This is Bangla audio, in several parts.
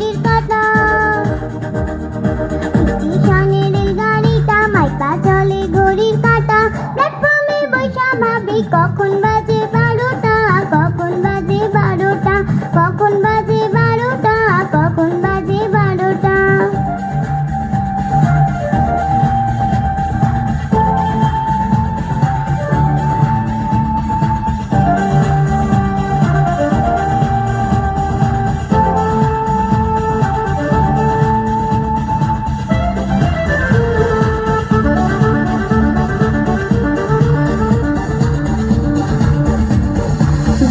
ঘড়ির কাঁটা। স্টেশনে রেলগাড়িটা মাইপা চলে ঘড়ির কাঁটা। প্ল্যাটফর্মে বৈশা ভাবি কখন বাজে 12টা, কখন বাজে 12টা, কখন বাজে 12টা, কখন বাজে 12টা।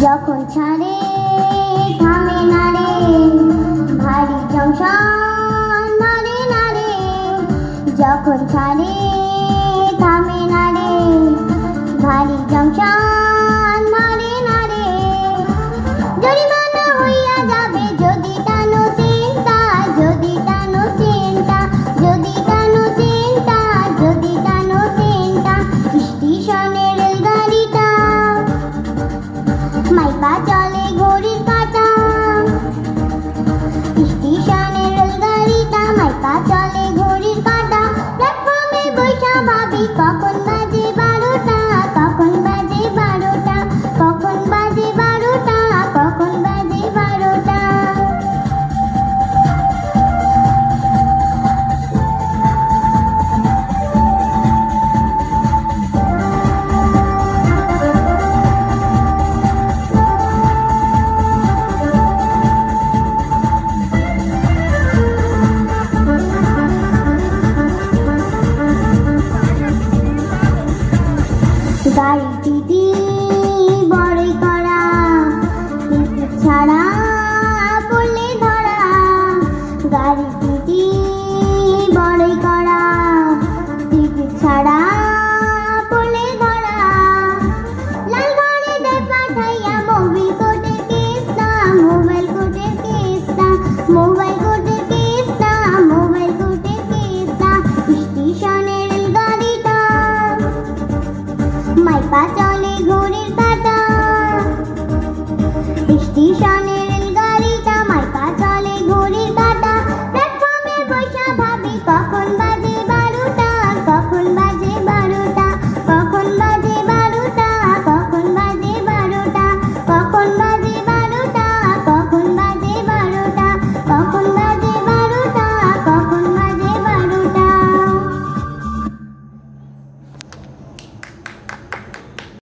যখন ছাড়ে থামে না রে, ভারী জংশন ধরে না রে। যখন ছাড়ে থামে না রে, ভারী জংশন ধরে না রে। জরিমানা হইয়া যাবে যদি টানো চেনটা, যদি টানো চেনটা, যদি টানো চেনটা, যদি টানো চেনটা। স্টেশনে রেলগাড়িটা মাইপা চলে ঘড়ির কাঁটা। স্টেশনে রেলগাড়িটা মাইপা চলে ঘড়ির কাঁটা। প্ল্যাটফর্মে বৈশা ভাবি কখন বাজে 12টা, কখন বাজে 12টা, কখন বাজে 12টা, কখন বাজে 12টা। গাড়িটি বড়ই করা, টিকিট ছাড়া পড়লে ধরা। গাড়িটি বড়ই করা, টিকিট ছাড়া পড়লে ধরা। লাল ঘরে দেয় পাঠাইয়া মোবাইল কোর্টের কেসটা, মোবাইল কোর্টের কেসটা, মোবাইল